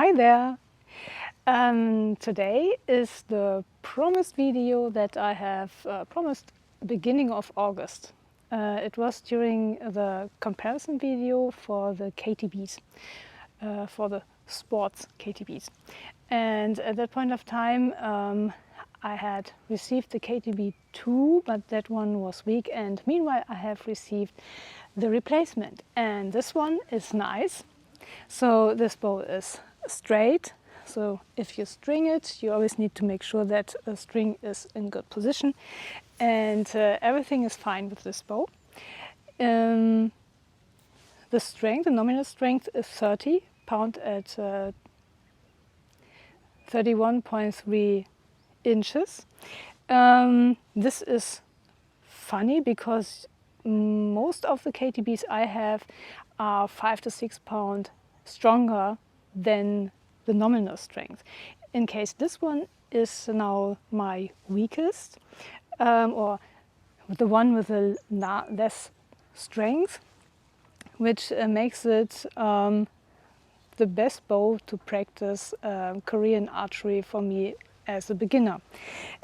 Hi there! Today is the promised video that I have promised beginning of August. It was during the comparison video for the KTBs, for the sports KTBs. And at that point of time I had received the KTB II, but that one was weak, and meanwhile I have received the replacement, and this one is nice. So this bow is straight, so if you string it, you always need to make sure that the string is in good position, and everything is fine with this bow. The strength, the nominal strength, is 30 pound at 31.3 inches. This is funny because most of the KTBs I have are 5 to 6 pound stronger than the nominal strength. In case this one is now my weakest, or the one with the less strength, which makes it the best bow to practice Korean archery for me as a beginner.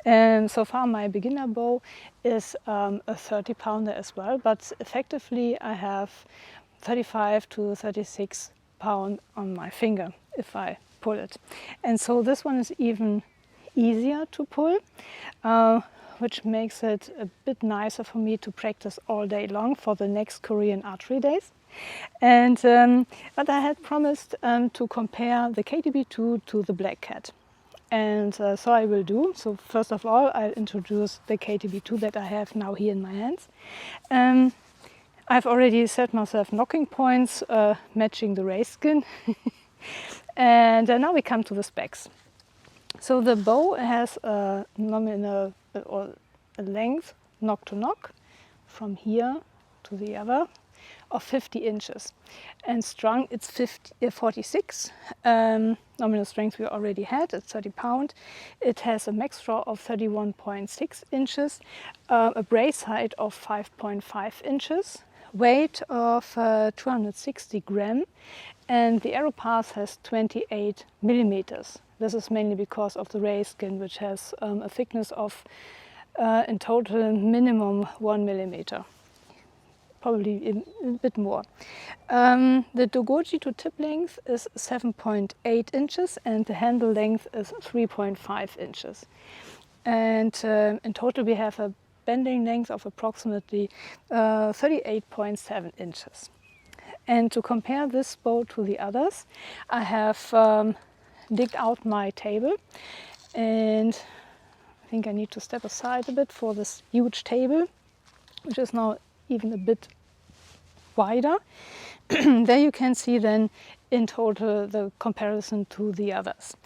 And so far my beginner bow is a 30 pounder as well, but effectively I have 35 to 36 pound on my finger if I pull it. And so this one is even easier to pull, which makes it a bit nicer for me to practice all day long for the next Korean archery days. And but I had promised to compare the KTB II to the Black Cat. And so I will do. So first of all, I'll introduce the KTB II that I have now here in my hands. I've already set myself knocking points, matching the race skin. And now we come to the specs. So the bow has a nominal or a length knock to knock from here to the other of 50 inches, and strung it's 46. Nominal strength we already had at 30 pound. It has a max draw of 31.6 inches, a brace height of 5.5 inches, weight of 260 gram, and the arrow path has 28 millimeters. This is mainly because of the race skin, which has a thickness of in total minimum 1 millimeter. Probably a bit more. The dogoji to tip length is 7.8 inches and the handle length is 3.5 inches. And in total we have a bending length of approximately 38.7 inches. And to compare this bow to the others, I have digged out my table, and I think I need to step aside a bit for this huge table, which is now even a bit wider. There you can see then in total the comparison to the others,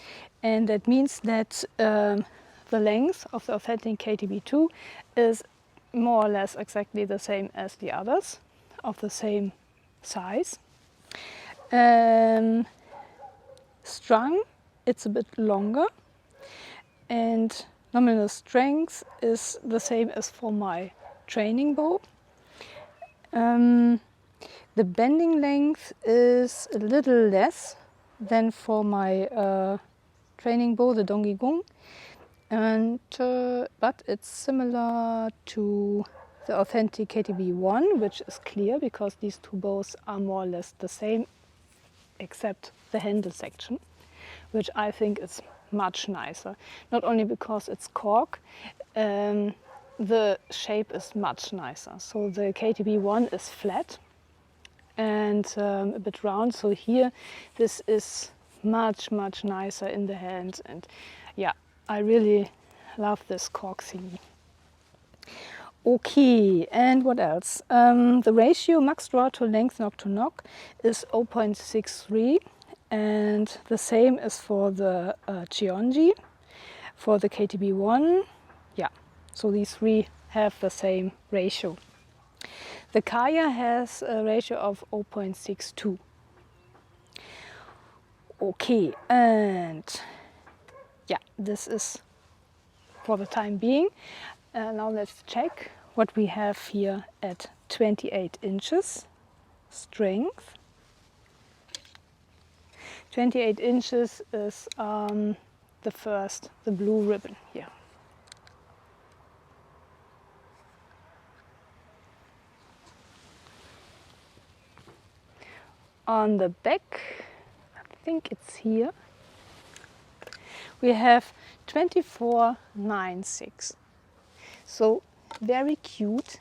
and that means that the length of the authentic KTB II is more or less exactly the same as the others of the same size. Strung, it's a bit longer, and nominal strength is the same as for my training bow. The bending length is a little less than for my training bow, the Donggygung, and but it's similar to the authentic KTB I, which is clear because these two bows are more or less the same, except the handle section, which I think is much nicer. Not only because it's cork, the shape is much nicer. So the KTB I is flat and a bit round, so here this is much nicer in the hand, and yeah, I really love this cork thingy. Okay, and what else? The ratio max draw to length knock to knock is 0.63, and the same is for the Cheonji, for the KTB I. Yeah, so these three have the same ratio. The Kaya has a ratio of 0.62. Okay, and yeah, this is for the time being. Now let's check what we have here at 28 inches strength. 28 inches is the blue ribbon here. On the back, I think it's here, we have 2496. So very cute.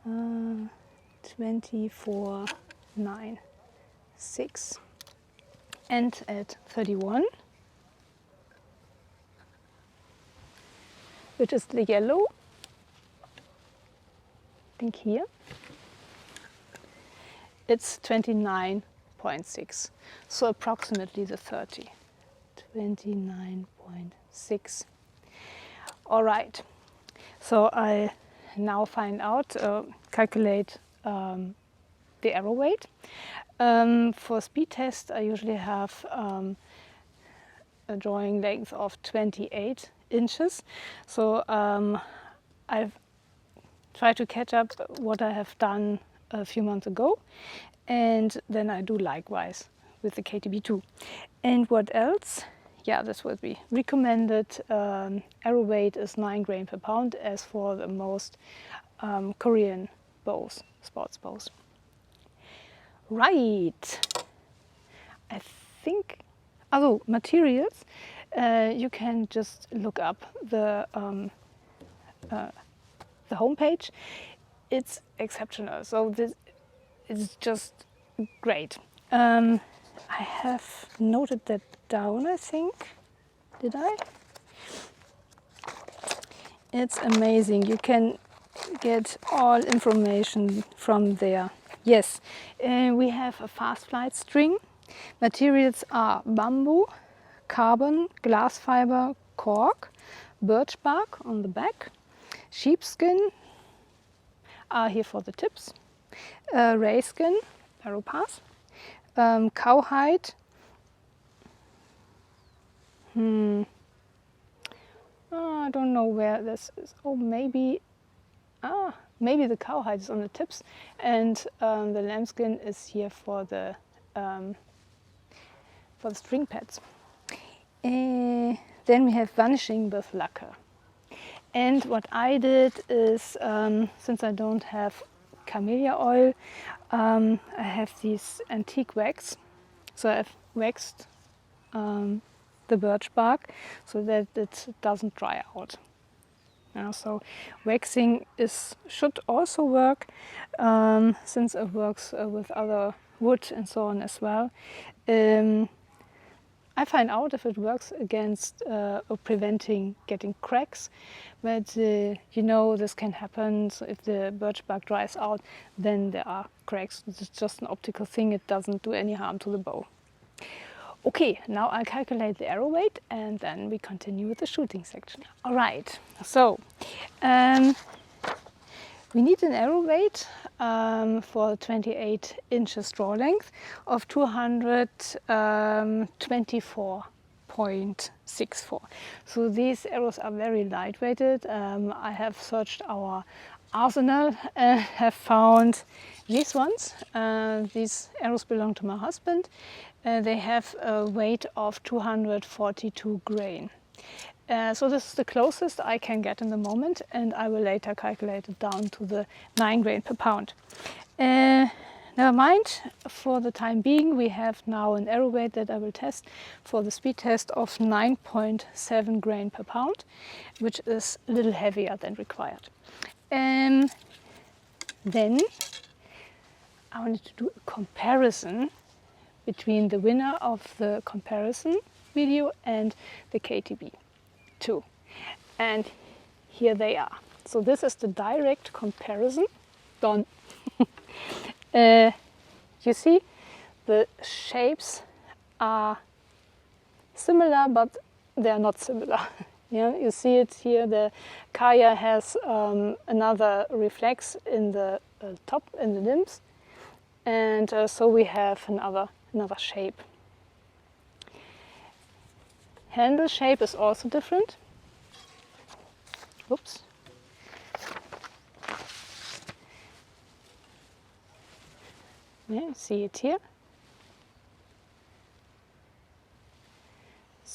2496. And at 31, which is the yellow, I think here, it's 29.6, so approximately the 30. 29.6. All right, so I now find out, calculate the arrow weight. For speed test, I usually have a drawing length of 28 inches. So I've tried to catch up what I have done a few months ago, and then I do likewise with the KTB II. And what else? Yeah, this would be recommended. Arrow weight is 9 grain per pound, as for the most Korean bows, sports bows. Right. I think, although materials, you can just look up the homepage. It's exceptional. So this is just great. I have noted that down, I think. Did I? It's amazing. You can get all information from there. Yes, we have a fast flight string. Materials are bamboo, carbon, glass fiber, cork, birch bark on the back, sheepskin are here for the tips, ray skin, arrow pass, cowhide, I don't know where this is. Oh, maybe the cowhide is on the tips, and the lambskin is here for the string pads. Then we have varnishing with lacquer. And what I did is, since I don't have camellia oil, I have this antique wax. So I've waxed the birch bark so that it doesn't dry out. So waxing should also work, since it works with other wood and so on as well. I find out if it works against or preventing getting cracks, but you know, this can happen. So if the birch bark dries out, then there are cracks. It's just an optical thing. It doesn't do any harm to the bow. Okay, now I'll calculate the arrow weight and then we continue with the shooting section. All right, so we need an arrow weight for 28 inches draw length of 224.64. So these arrows are very lightweighted. I have searched our arsenal and have found these ones. These arrows belong to my husband. They have a weight of 242 grain. So this is the closest I can get in the moment, and I will later calculate it down to the 9 grain per pound. Never mind, for the time being we have now an arrow weight that I will test for the speed test of 9.7 grain per pound, which is a little heavier than required. Then I wanted to do a comparison between the winner of the comparison video and the KTB II. And here they are. So this is the direct comparison done. You see, the shapes are similar, but they are not similar. Yeah, you see it here. The Kaya has another reflex in the top, in the limbs, and so we have another shape. Handle shape is also different. Oops. Yeah, you see it here.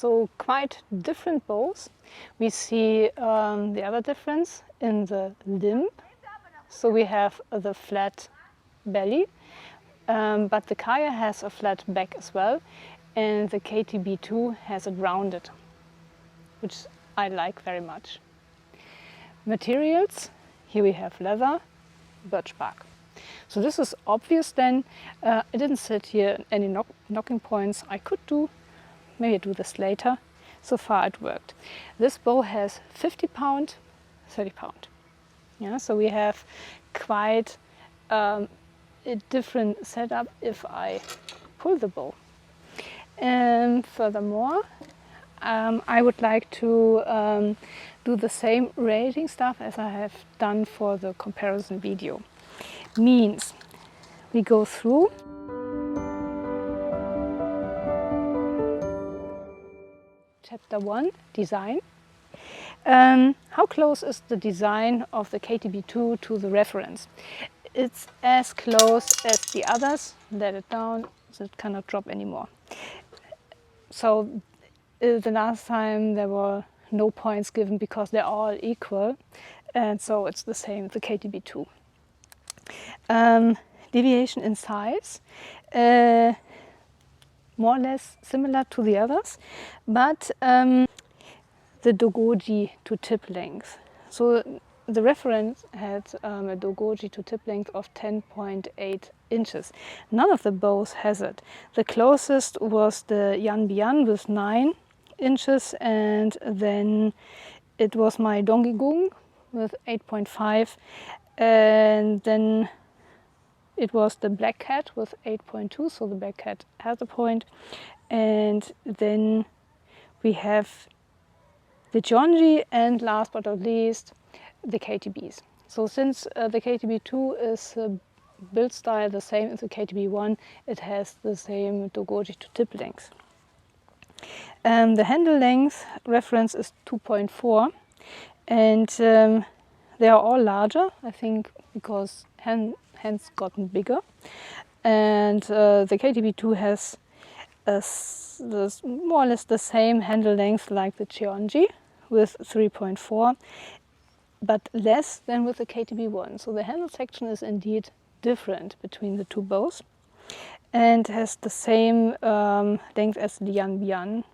So quite different bows. We see the other difference in the limb. So we have the flat belly, but the Kaya has a flat back as well, and the KTB II has it rounded, which I like very much. Materials, here we have leather, birch bark. So this is obvious then. I didn't set here any knocking points. I could do, maybe do this later. So far it worked. This bow has 50 pound, 30 pound. Yeah, so we have quite a different setup if I pull the bow. And furthermore, I would like to do the same rating stuff as I have done for the comparison video. Means we go through Chapter 1, Design. How close is the design of the KTB II to the reference? It's as close as the others. Let it down so it cannot drop anymore. So the last time there were no points given because they're all equal, and so it's the same with the KTB II. Deviation in size, more or less similar to the others, but the dogoji to tip length. So the reference had a dogoji to tip length of 10.8 inches. None of the bows has it. The closest was the Yanbian with 9 inches, and then it was my Donggigung with 8.5, and then it was the Black Cat with 8.2, so the Black Cat has a point. And then we have the Jeonji, and last but not least, the KTBs. So since the KTB II is build style the same as the KTB I, it has the same dogoji to tip length. The handle length reference is 2.4, and they are all larger, I think, because hands gotten bigger. And the KTB II has more or less the same handle length like the Jeonji with 3.4, but less than with the KTB I. So the handle section is indeed different between the two bows, and has the same length as the Yanbian,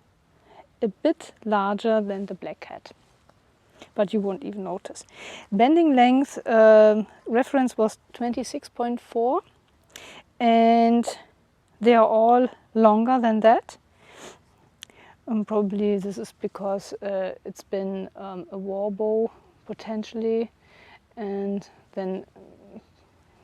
a bit larger than the Black Cat, but you won't even notice. Bending length reference was 26.4, and they are all longer than that. Probably this is because it's been a war bow potentially, and then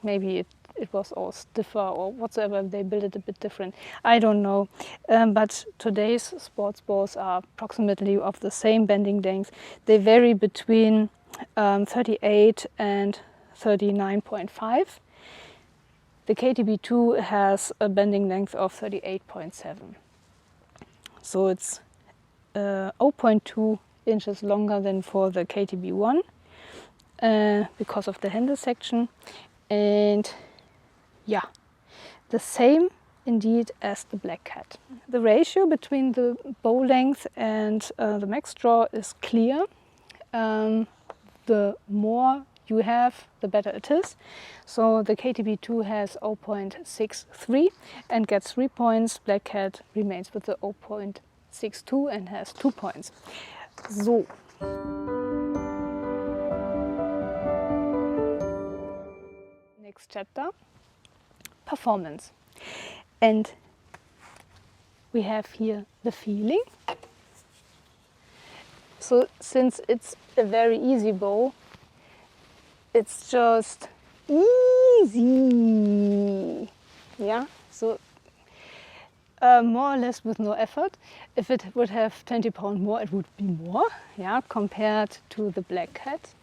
maybe it was all stiffer or whatsoever, they built it a bit different. I don't know, but today's sports bows are approximately of the same bending length. They vary between 38 and 39.5. The KTB II has a bending length of 38.7. So it's 0.2 inches longer than for the KTB I because of the handle section. And yeah, the same indeed as the Black Cat. The ratio between the bow length and the max draw is clear. The more you have, the better it is. So the KTB II has 0.63 and gets 3 points. Black Cat remains with the 0.62 and has 2 points. So. Next chapter, performance. And we have here the feeling. So since it's a very easy bow, it's just easy. Yeah, so more or less with no effort. If it would have 20 pounds more, it would be more, yeah, compared to the Black Cat.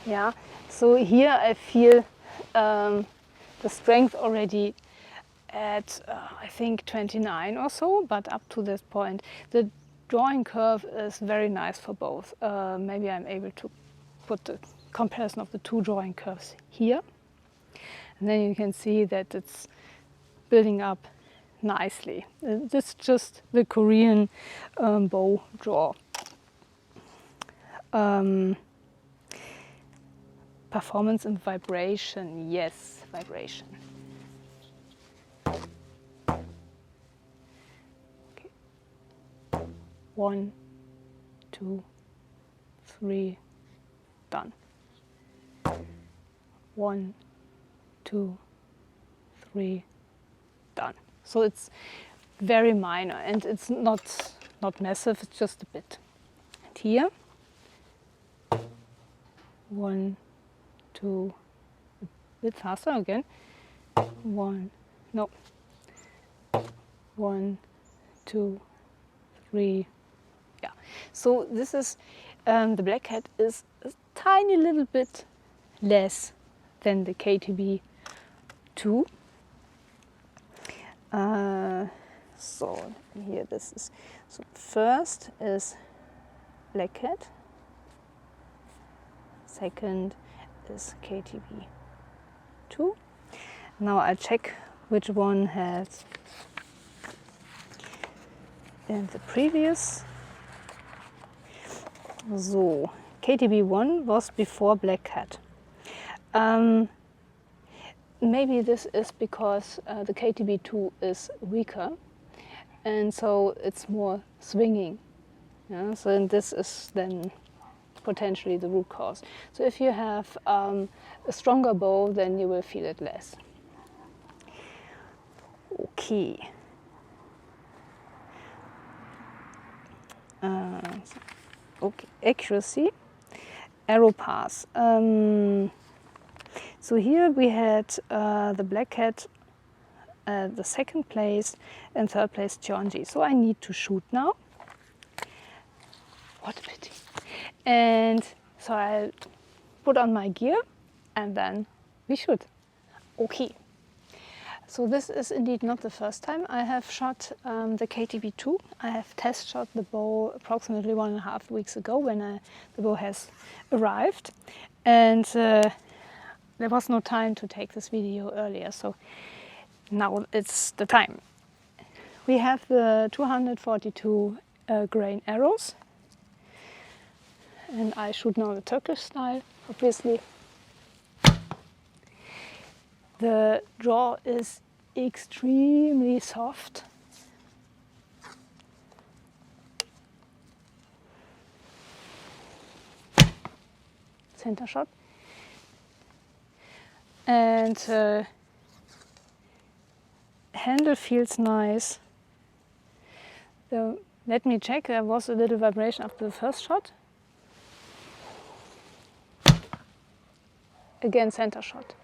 Yeah, so here I feel the strength already at I think 29 or so, but up to this point the drawing curve is very nice for both. Maybe I'm able to put the comparison of the two drawing curves here, and then you can see that it's building up nicely. This is just the Korean bow draw. Performance and vibration, yes, vibration. Okay. 1, 2, 3, done. 1, 2, 3, done. So it's very minor and it's not massive, it's just a bit. And here, 1, 2, a bit faster again. 1, no. 1, 2, 3, yeah. So this is, the black hat is a tiny little bit less than the KTB II. So here this is, so first is black hat, second is KTB II. Now I check which one has in the previous. So KTB I was before black hat. Maybe this is because the KTB II is weaker and so it's more swinging. Yeah? So and this is then potentially the root cause. So if you have a stronger bow, then you will feel it less. Okay. Okay, accuracy, arrow pass. So here we had the black hat, the second place, and third place Cheonji. So I need to shoot now. What a pity. And so I put on my gear and then we shoot. Okay. So this is indeed not the first time I have shot the KTB II. I have test shot the bow approximately 1.5 weeks ago when the bow has arrived. And there was no time to take this video earlier, so now it's the time. We have the 242 grain arrows. And I shoot now the Turkish style, obviously. The draw is extremely soft. Center shot. And handle feels nice. So let me check, there was a little vibration after the first shot. Again, center shot.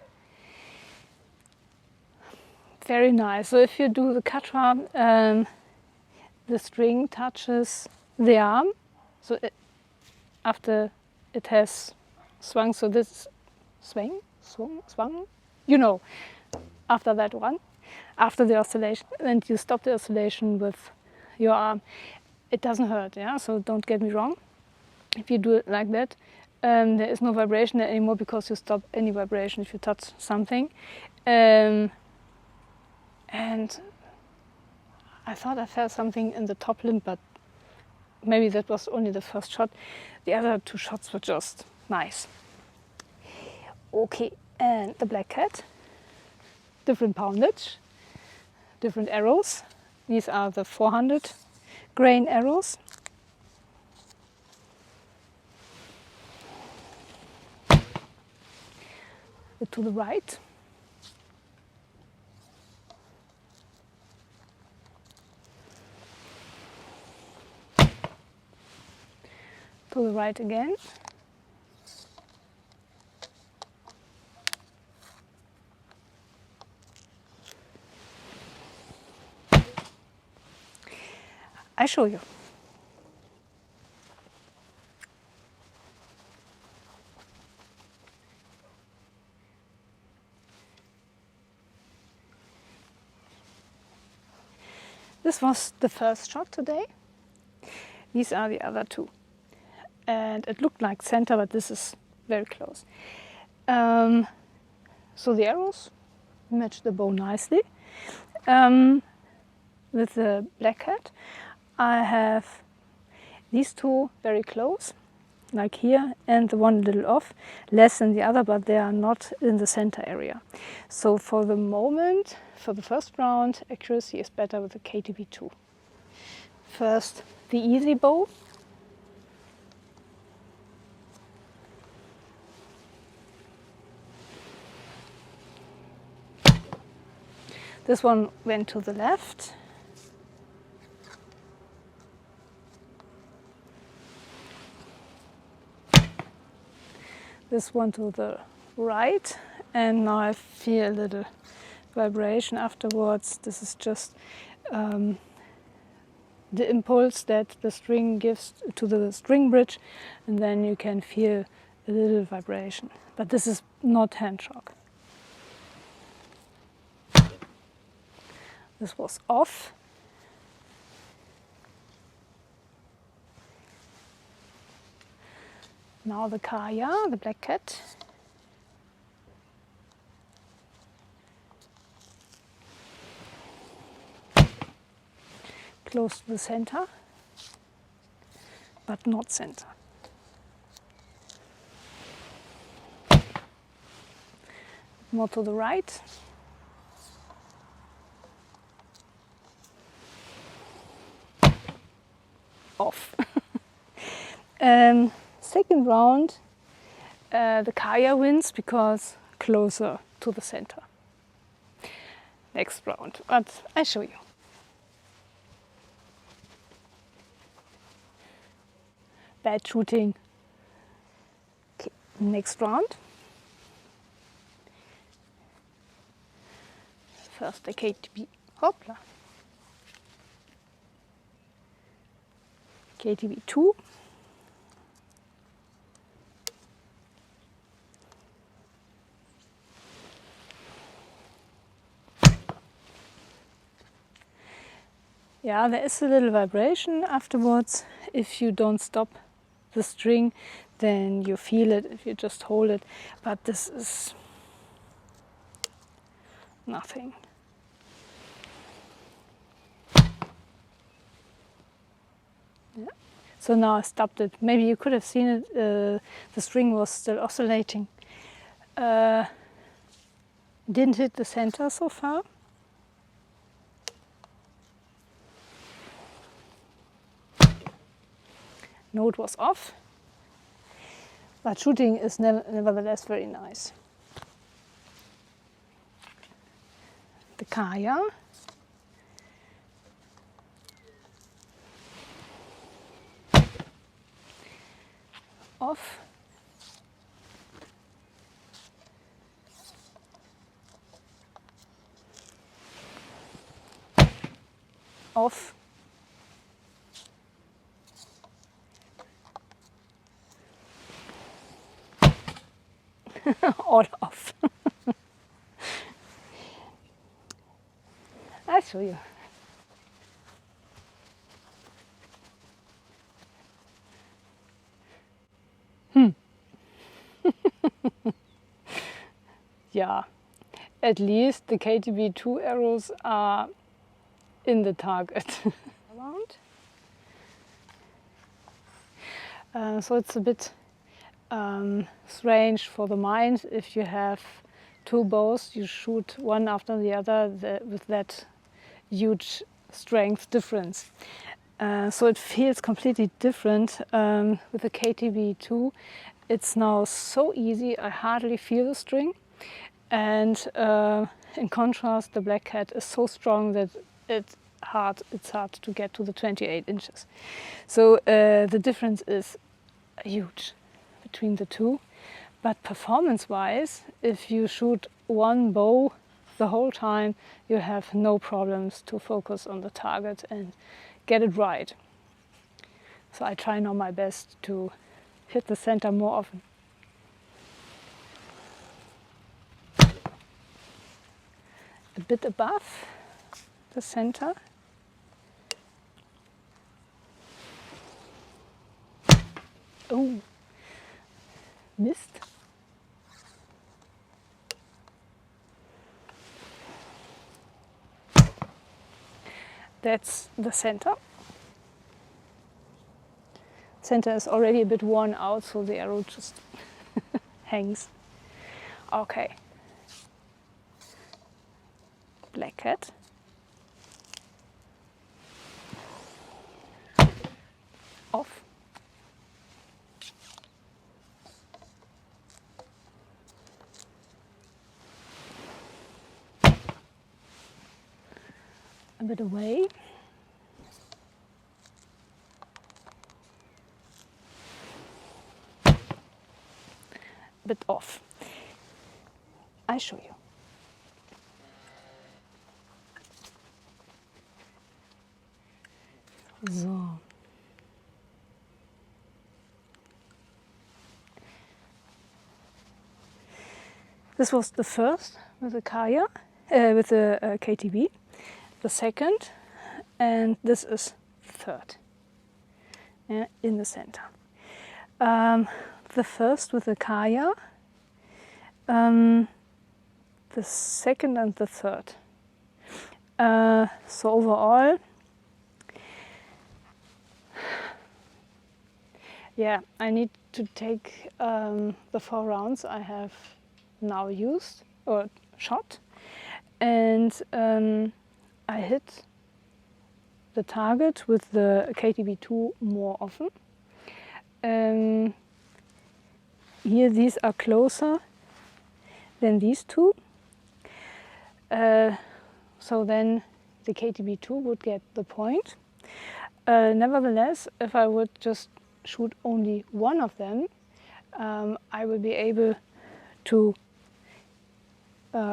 Very nice. So if you do the katra, the string touches the arm. So after it has swung, so this swung, you know, after that one, after the oscillation, and you stop the oscillation with your arm, it doesn't hurt, yeah? So don't get me wrong. If you do it like that, there is no vibration there anymore because you stop any vibration if you touch something. And I thought I felt something in the top limb, but maybe that was only the first shot. The other two shots were just nice. Okay, and the black cat, different poundage, different arrows. These are the 400 grain arrows. To the right. To the right again. I show you. This was the first shot today. These are the other two. And it looked like center, but this is very close. So the arrows match the bow nicely. with the black cat, I have these two very close, like here, and the one a little off, less than the other, but they are not in the center area. So for the moment, for the first round, accuracy is better with the KTB II. First, the easy bow. This one went to the left. This one to the right, and now I feel a little vibration afterwards. This is just the impulse that the string gives to the string bridge, and then you can feel a little vibration. But this is not hand shock. This was off. Now the kaya, the black cat. Close to the center, but not center. More to the right. Off. Second round, the kaya wins because closer to the center. Next round, but I show you. Bad shooting. Okay, next round. First the KTB, hopla. KTB II. Yeah, there is a little vibration afterwards. If you don't stop the string, then you feel it if you just hold it. But this is nothing. Yeah. So now I stopped it. Maybe you could have seen it. The string was still oscillating. Didn't hit the center so far. Note was off, but shooting is nevertheless very nice. The kaya. Off. Off. All off. I'll show you. Yeah, at least the KTB II arrows are in the target. So it's a bit strange for the mind if you have two bows, you shoot one after the other with that huge strength difference. So it feels completely different with the KTB II. It's now so easy, I hardly feel the string. And in contrast, the black cat is so strong that it's hard to get to the 28 inches. So the difference is huge between the two. But performance-wise, if you shoot one bow the whole time, you have no problems to focus on the target and get it right. So I try now my best to hit the center more often. A bit above the center. Oh, missed. that's the center. Center is already a bit worn out, so the arrow just hangs. Okay. Black cat. Off. A bit away. A bit off. I show you. So. This was the first with the Kaya, with the KTB, the second, and this is third, in the center. The first with the Kaya, the second and the third. So overall, yeah, I need to take the 4 rounds I have now used or shot, and I hit the target with the KTB II more often. Here these are closer than these two, so then the KTB II would get the point. Nevertheless, if I would just shoot only one of them, I will be able to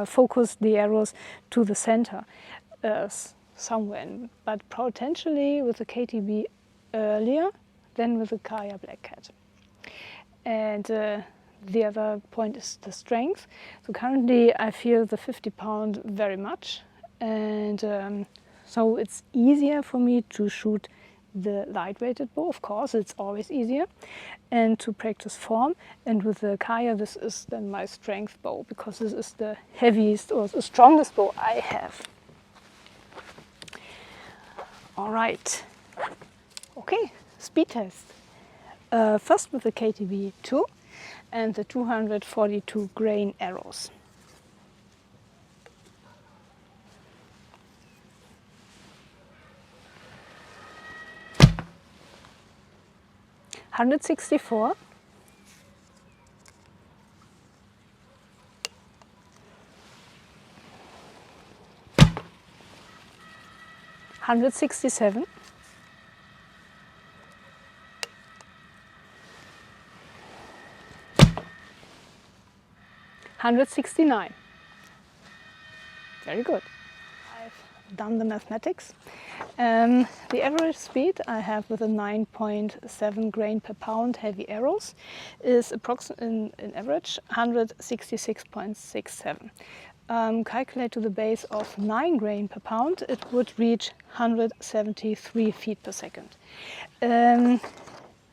focus the arrows to the center somewhere, but potentially with the KTB earlier than with the Kaya Black Cat. And the other point is the strength. So currently I feel the 50 pound very much, and so it's easier for me to shoot the light-weighted bow. Of course, it's always easier, and to practice form. And with the Kaya, this is then my strength bow, because this is the heaviest or the strongest bow I have. All right. Okay, speed test. First with the KTB II and the 242 grain arrows. $164, $167, $169. Very good. I've done the mathematics. The average speed I have with a 9.7 grain per pound heavy arrows is approximately in average 166.67. Calculate to the base of 9 grain per pound, it would reach 173 feet per second.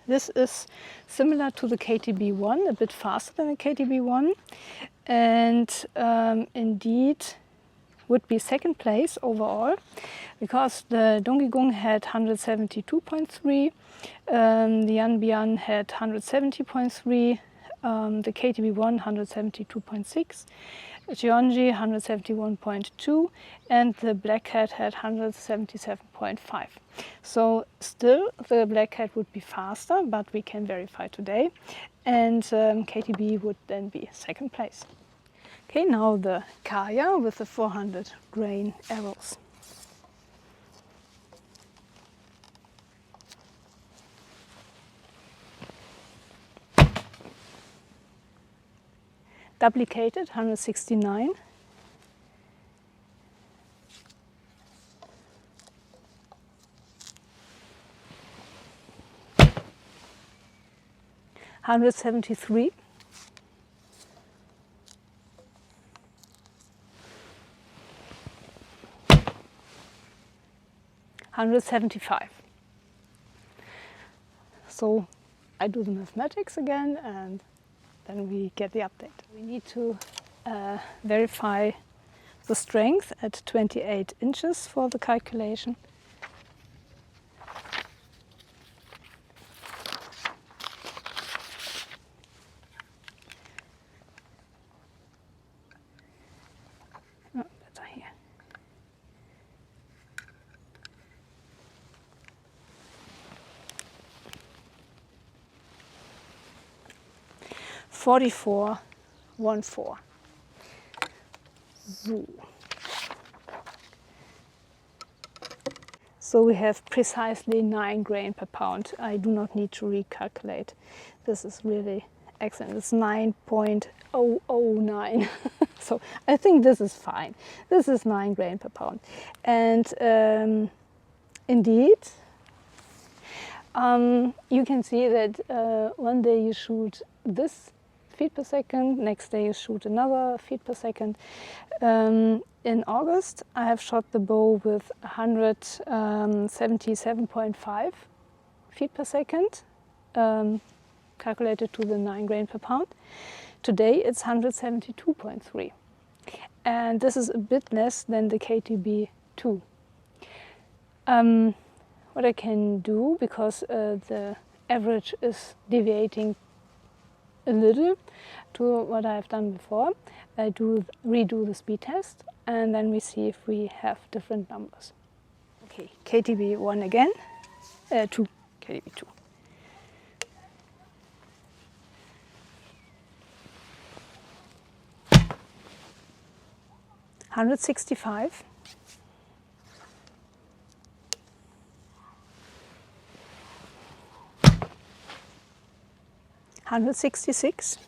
This is similar to the KTB I, a bit faster than the KTB I, and indeed would be second place overall, because the Donggygung had 172.3, the Yanbian had 170.3, the KTB I 172.6, Jeonji 171.2, and the Black Cat had 177.5. So still the Black Cat would be faster, but we can verify today, and KTB would then be second place. Okay, now the Kaya with the 400 grain arrows. Duplicated 169. $173. $175. So I do the mathematics again, and then we get the update. We need to verify the strength at 28 inches for the calculation. 44,14. So we have precisely 9 grain per pound. I do not need to recalculate. This is really excellent. It's 9.009. So I think this is fine. This is 9 grain per pound. And indeed, you can see that one day you shoot this feet per second, next day you shoot another feet per second. In August, I have shot the bow with 177.5 feet per second, calculated to the 9 grain per pound. Today it's 172.3, and this is a bit less than the KTB II. What I can do, because the average is deviating a little to what I've done before, I redo the speed test, and then we see if we have different numbers. Okay, KTB I again, 2, KTB II. $165. $166.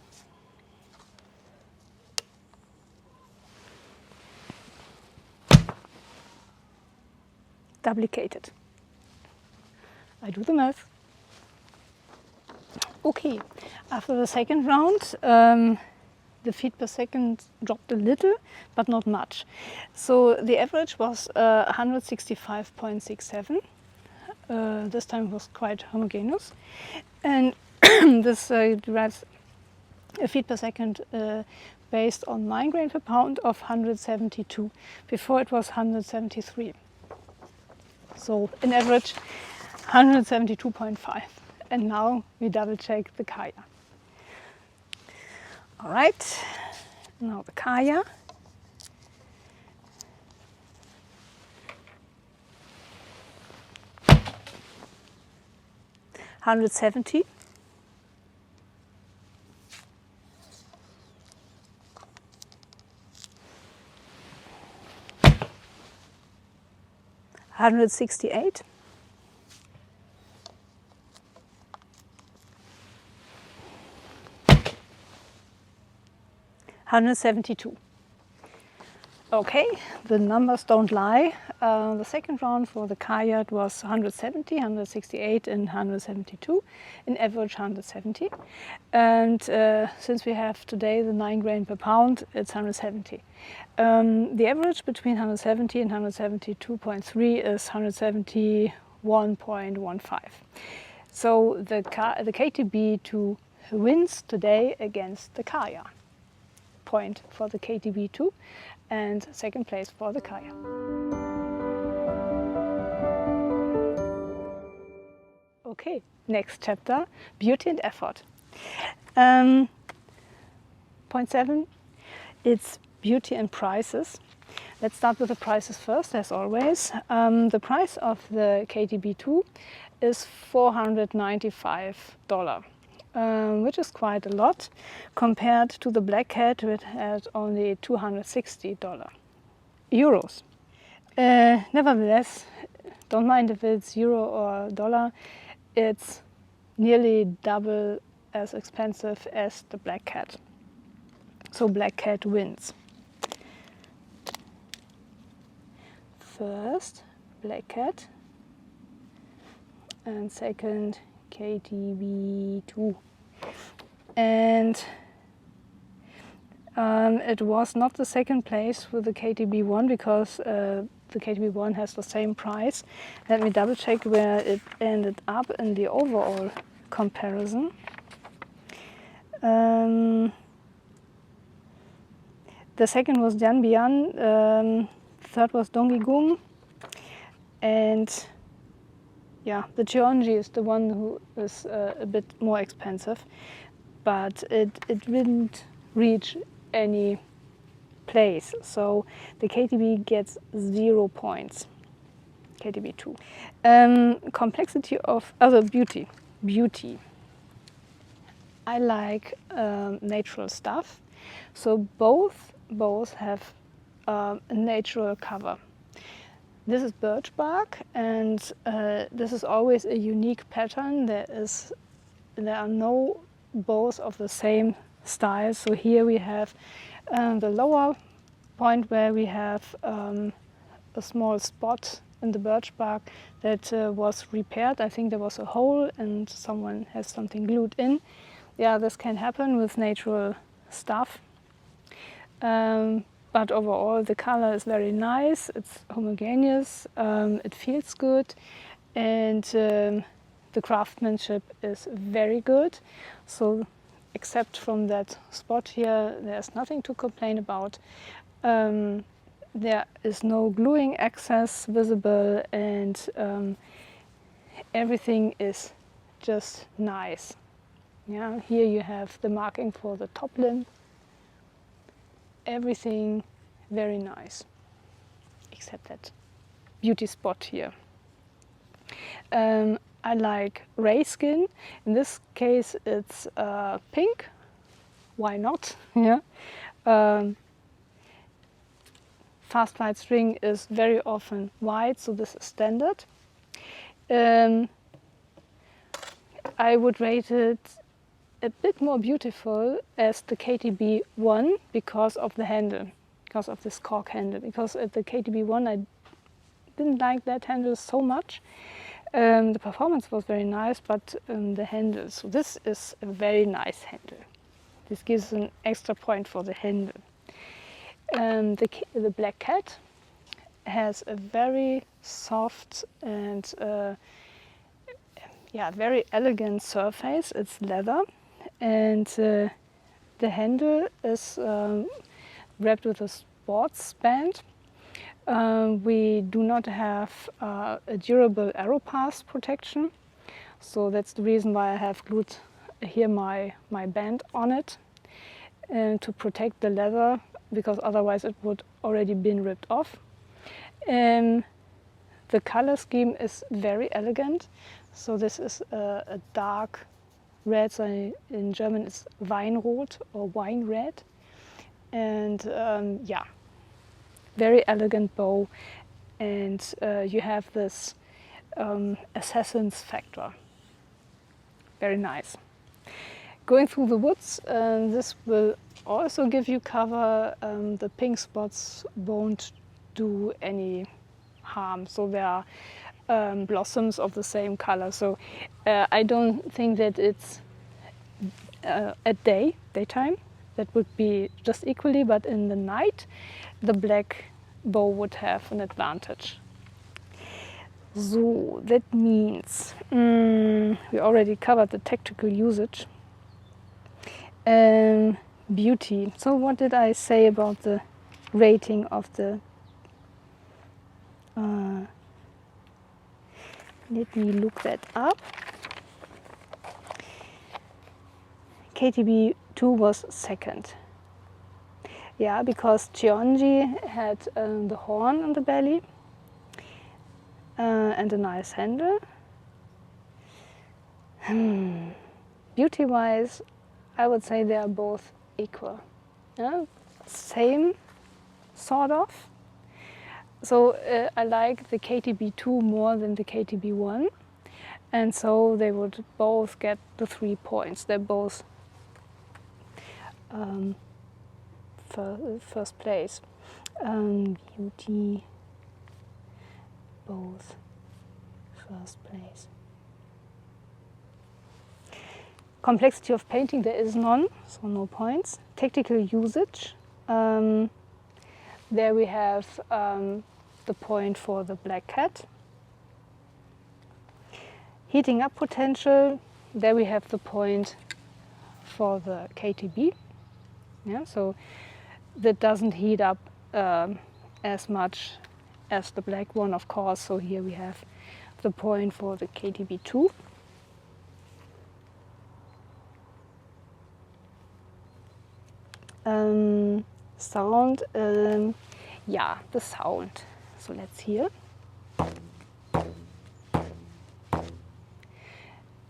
Duplicated. I do the math. Okay, after the second round, the feet per second dropped a little, but not much. So the average was 165.67. This time was quite homogeneous. And this derives a feet per second based on 9 grain per pound of 172. Before it was 173. So in average 172.5. And now we double check the Kaya. All right, now the Kaya. $170. $168. $172. Okay, the numbers don't lie. The second round for the Kaya it was 170, 168 and 172, in average 170. And since we have today the 9 grain per pound, it's 170. The average between 170 and 172.3 is 171.15. So the KTB II wins today against the Kaya. Point for the KTB II and second place for the Kaya. Okay, next chapter, beauty and effort. Point 7, it's beauty and prices. Let's start with the prices first, as always. The price of the KTB II is $495. Which is quite a lot compared to the Black Cat, which had only $260 euros. Nevertheless, don't mind if it's euro or dollar, it's nearly double as expensive as the Black Cat. So Black Cat wins. First, Black Cat, and second, KTB II. And it was not the second place with the KTB I because the KTB I has the same price. Let me double check where it ended up in the overall comparison. The second was Janbian, third was Donggygung, and yeah, the Cheonji is the one who is a bit more expensive, but it didn't reach any place. So the KTB gets 0 points. KTB II. Complexity of other beauty. I like natural stuff. So both have a natural cover. This is birch bark, and this is always a unique pattern. There are no bows of the same style. So here we have the lower point where we have a small spot in the birch bark that was repaired. I think there was a hole and someone has something glued in. Yeah, this can happen with natural stuff. But overall the color is very nice, it's homogeneous, it feels good, and the craftsmanship is very good. So except from that spot here, there's nothing to complain about. There is no gluing excess visible, and everything is just nice. Yeah, here you have the marking for the top limb. Everything very nice, except that beauty spot here. I like ray skin. In this case, it's pink. Why not? Yeah. Fast flight string is very often white, so this is standard. I would rate it a bit more beautiful as the KTB I because of the handle, because of this cork handle. Because at the KTB I, I didn't like that handle so much. The performance was very nice, but the handle. So this is a very nice handle. This gives an extra point for the handle. The Black Cat has a very soft and very elegant surface. It's leather, and the handle is wrapped with a sports band. We do not have a durable arrow pass protection, so that's the reason why I have glued here my band on it to protect the leather, because otherwise it would already been ripped off. The color scheme is very elegant. So this is a dark red, so in German it's Weinrot or wine red. And very elegant bow. And you have this assassin's factor. Very nice. Going through the woods, this will also give you cover. The pink spots won't do any harm. So there are blossoms of the same color. So I don't think that it's at daytime that would be just equally, but in the night the black bow would have an advantage. So that means we already covered the tactical usage. Beauty. So what did I say about the rating of the let me look that up. KTB II was second. Yeah, because Cheonji had the horn on the belly and a nice handle. Beauty-wise, I would say they are both equal. Yeah? Same, sort of. So I like the KTB II more than the KTB I, and so they would both get the 3 points. They're both first place. Beauty, both first place. Complexity of painting, there is none, so no points. Tactical usage, there we have the point for the Black Cat. Heating up potential, there we have the point for the KTB. Yeah, so that doesn't heat up as much as the black one, of course. So here we have the point for the KTB II. Sound, yeah, the sound. So let's hear.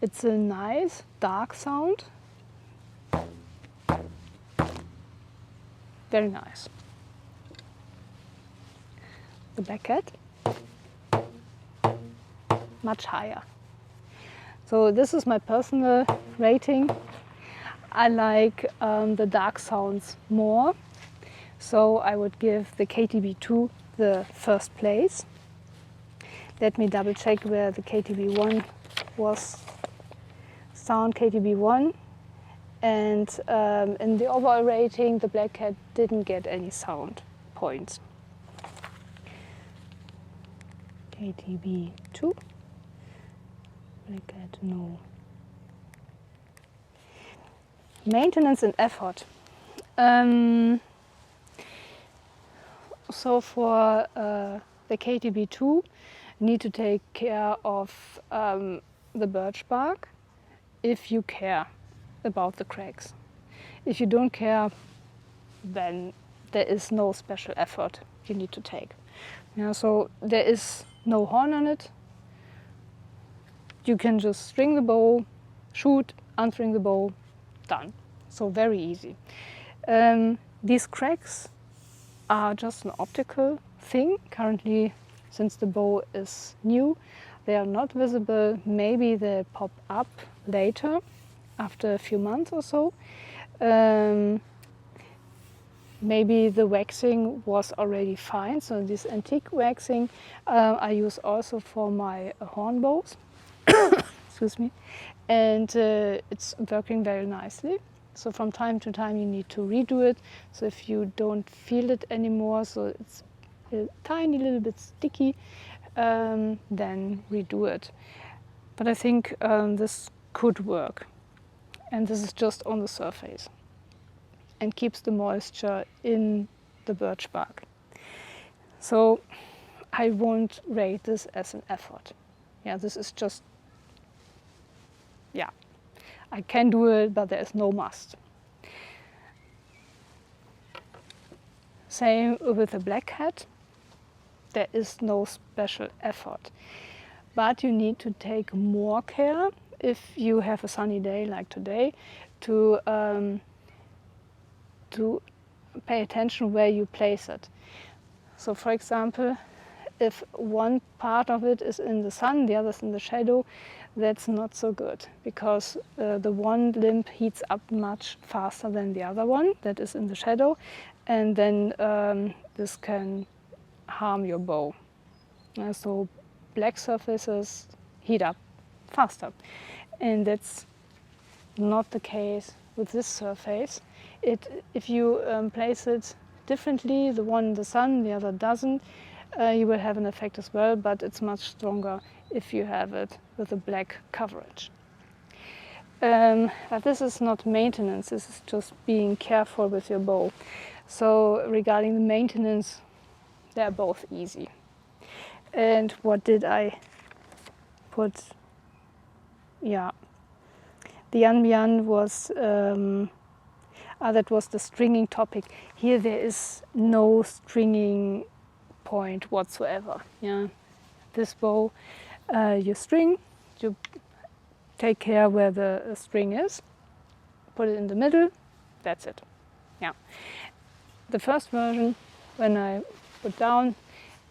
It's a nice dark sound, very nice. The black cat, much higher. So this is my personal rating. I like the dark sounds more, so I would give the KTB II the first place. Let me double check where the KTB I was. Sound KTB I, and in the overall rating the black cat didn't get any sound points. KTB II, black cat no. Maintenance and effort. So for the KTB II, you need to take care of the birch bark if you care about the cracks. If you don't care, then there is no special effort you need to take. Yeah, so there is no horn on it. You can just string the bow, shoot, unstring the bow, done. So very easy. These cracks are just an optical thing. Currently, since the bow is new, they are not visible. Maybe they pop up later, after a few months or so. Maybe the waxing was already fine. So this antique waxing I use also for my horn bows. Excuse me. And it's working very nicely. So from time to time you need to redo it. So if you don't feel it anymore, so it's a tiny little bit sticky, then redo it. But I think this could work. And this is just on the surface and keeps the moisture in the birch bark. So I won't rate this as an effort. Yeah, this is just, yeah, I can do it, but there is no must. Same with the black cat. There is no special effort, but you need to take more care if you have a sunny day like today to pay attention where you place it. So for example, if one part of it is in the sun, the other is in the shadow, that's not so good, because the one limb heats up much faster than the other one that is in the shadow, and then this can harm your bow. So black surfaces heat up faster, and that's not the case with this surface. If you place it differently, the one in the sun, the other doesn't, you will have an effect as well, but it's much stronger if you have it with a black coverage. But this is not maintenance, this is just being careful with your bow. So regarding the maintenance, they're both easy. And what did I put? Yeah, the Yan was, that was the stringing topic. Here there is no stringing point whatsoever. Yeah, this bow, you string, you take care where the string is, put it in the middle, that's it. Yeah. The first version, when I put down,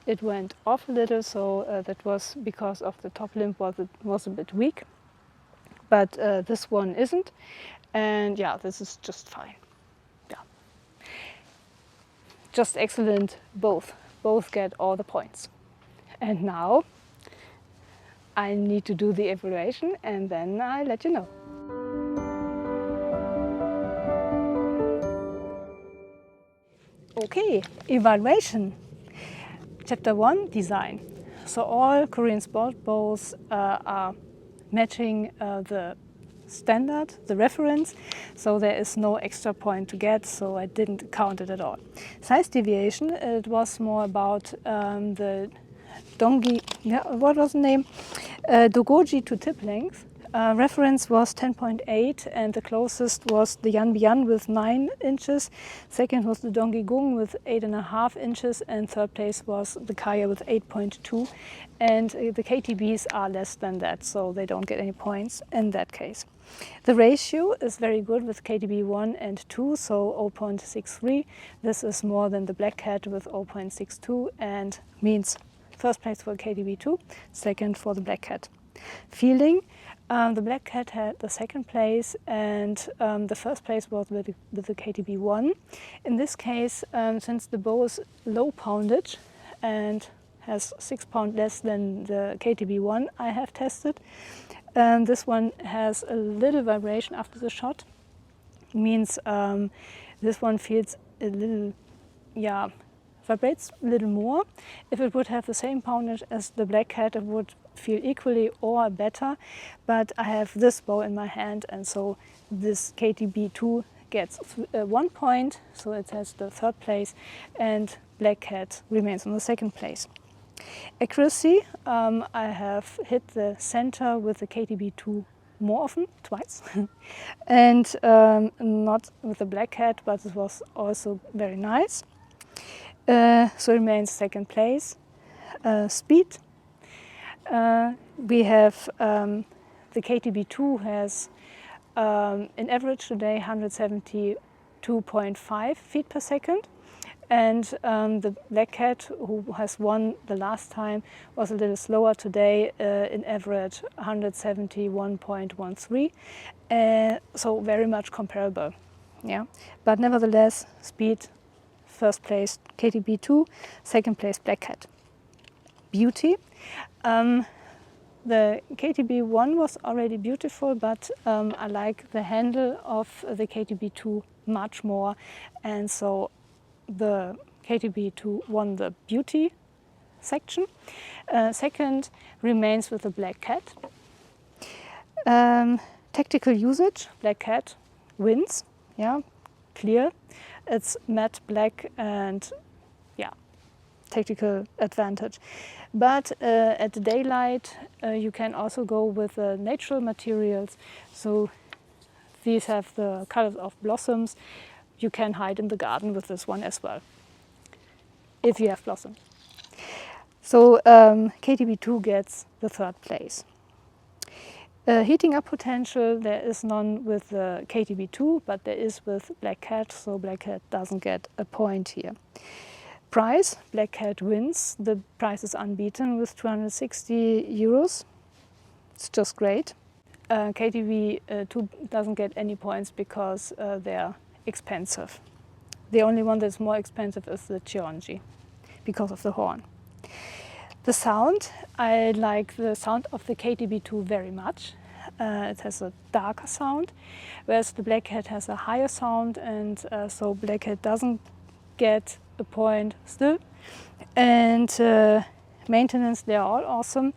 it went off a little, so that was because of the top limb was a bit weak. But this one isn't, and yeah, this is just fine. Yeah, just excellent. Both get all the points. And now I need to do the evaluation, and then I'll let you know. Okay, evaluation. Chapter 1, design. So all Korean sport bows are matching the standard, the reference, so there is no extra point to get, so I didn't count it at all. Size deviation, it was more about the dongi, yeah, what was the name? Dogoji to tip length. Reference was 10.8 and the closest was the Yan Bian with 9 inches. Second was the Dongyi Gung with 8.5 inches and third place was the Kaya with 8.2. And the KTBs are less than that, so they don't get any points in that case. The ratio is very good with KTB 1 and 2, so 0.63. This is more than the Black Cat with 0.62 and means first place for KTB 2, second for the Black Cat. Fielding, the Black Cat had the second place and the first place was with the KTB 1. In this case, since the bow is low poundage and has 6 pounds less than the KTB 1 I have tested, this one has a little vibration after the shot. Means this one feels a little, vibrates a little more. If it would have the same poundage as the Black Cat, it would feel equally or better. But I have this bow in my hand, and so this KTB 2 gets 1 point, so it has the third place, and Black Cat remains on the second place. Accuracy, I have hit the center with the KTB 2 more often, twice, and not with the Black Cat, but it was also very nice. So it remains second place. Speed, we have the KTB 2 has in average today 172.5 feet per second. And the Black Cat, who has won the last time, was a little slower today, in average 171.13. So very much comparable. Yeah. But nevertheless, speed, first place KTB 2, second place Black Cat. Beauty. The KTB 1 was already beautiful, but I like the handle of the KTB 2 much more, and so the KTB 2 won the beauty section. Second remains with the Black Cat. Tactical usage, Black Cat wins, yeah, clear. It's matte black and tactical advantage. But at the daylight you can also go with natural materials. So these have the colors of blossoms. You can hide in the garden with this one as well, if you have blossoms. So KTB 2 gets the third place. Heating up potential, there is none with the KTB 2, but there is with Black Cat, so Black Cat doesn't get a point here. Price, Black Cat wins. The price is unbeaten with 260 euros. It's just great. KTB 2 doesn't get any points because they're expensive. The only one that's more expensive is the Cheonji because of the horn. The sound, I like the sound of the KTB 2 very much. It has a darker sound, whereas the Black Cat has a higher sound, and so Black Cat doesn't get a point still. And maintenance, they're all awesome.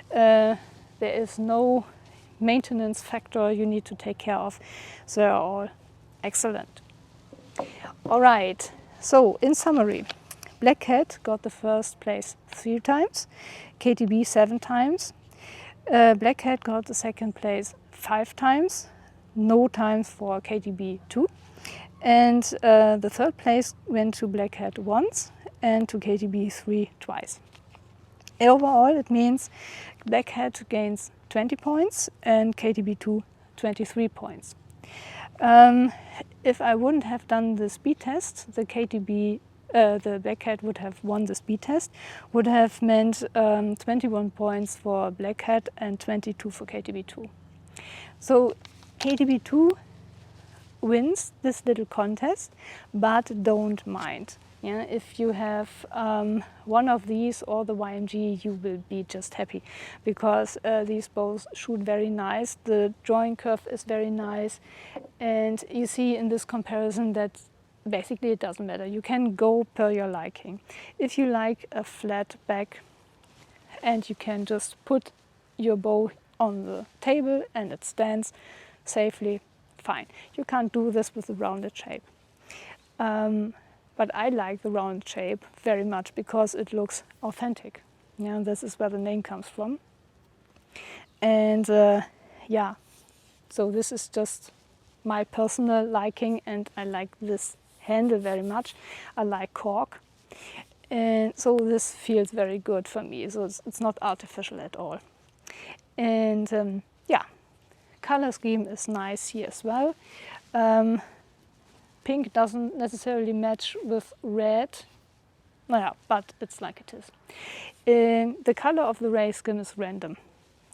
There is no maintenance factor you need to take care of, so they're all excellent. All right, so in summary, Black Cat got the first place 3 times, KTB 7 times. Black Cat got the second place 5 times, no times for KTB 2. And the third place went to Black Cat once and to KTB 3 twice. Overall, it means Black Cat gains 20 points and KTB 2 23 points. If I wouldn't have done the speed test, the Black Cat would have won the speed test, would have meant 21 points for Black Cat and 22 for KTB 2. So KTB 2 wins this little contest, but don't mind. Yeah, if you have one of these or the YMG, you will be just happy, because these bows shoot very nice, the drawing curve is very nice, and you see in this comparison that basically it doesn't matter. You can go per your liking. If you like a flat back and you can just put your bow on the table and it stands safely, fine. You can't do this with a rounded shape. But I like the round shape very much because it looks authentic. Yeah, this is where the name comes from. And yeah, so this is just my personal liking, and I like this handle very much. I like cork, and so this feels very good for me. So it's not artificial at all. And yeah, color scheme is nice here as well. Pink doesn't necessarily match with red, yeah, but it's like it is. The color of the ray skin is random.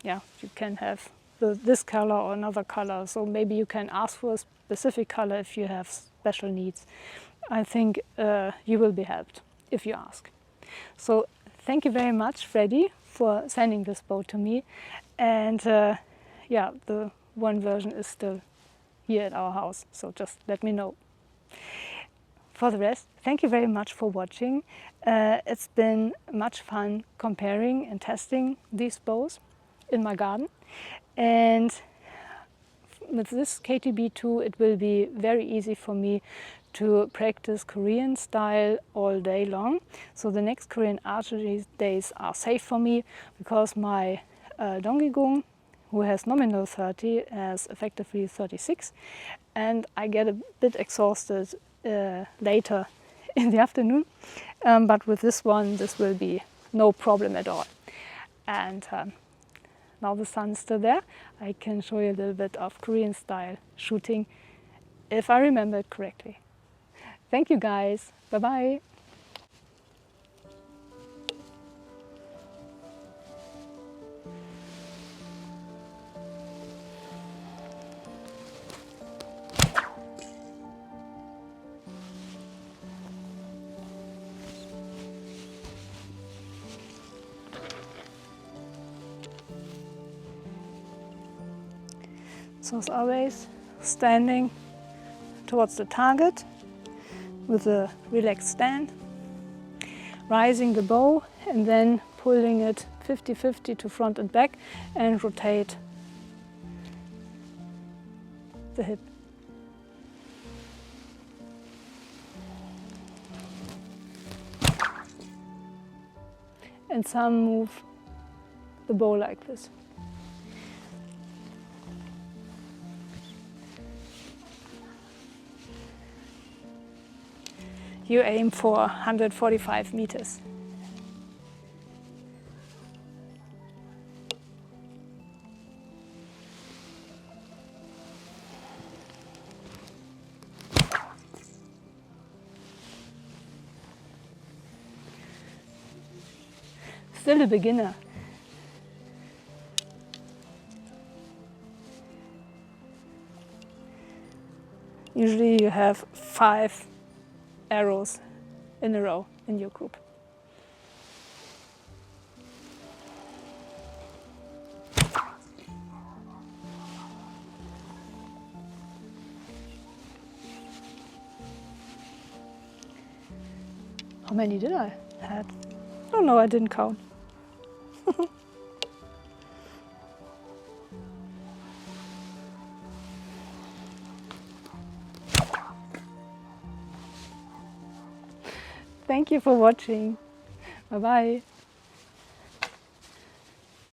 Yeah, you can have this color or another color, so maybe you can ask for a specific color if you have special needs. I think you will be helped if you ask. So thank you very much, Freddie, for sending this bow to me. And yeah, the one version is still here at our house, so just let me know. For the rest, thank you very much for watching. It's been much fun comparing and testing these bows in my garden. And with this KTB II, it will be very easy for me to practice Korean style all day long. So the next Korean archery days are safe for me because my Donggygung, who has nominal 30, has effectively 36, and I get a bit exhausted later in the afternoon. But with this one, this will be no problem at all. And now the sun is still there. I can show you a little bit of Korean style shooting, if I remember it correctly. Thank you guys. Bye bye. So as always, standing towards the target with a relaxed stand, rising the bow and then pulling it 50-50 to front and back and rotate the hip. And some move the bow like this. You aim for 145 meters. Still a beginner. Usually you have 5 arrows in a row in your group. How many did I have? Oh no, I didn't count. Thank you for watching. Bye bye.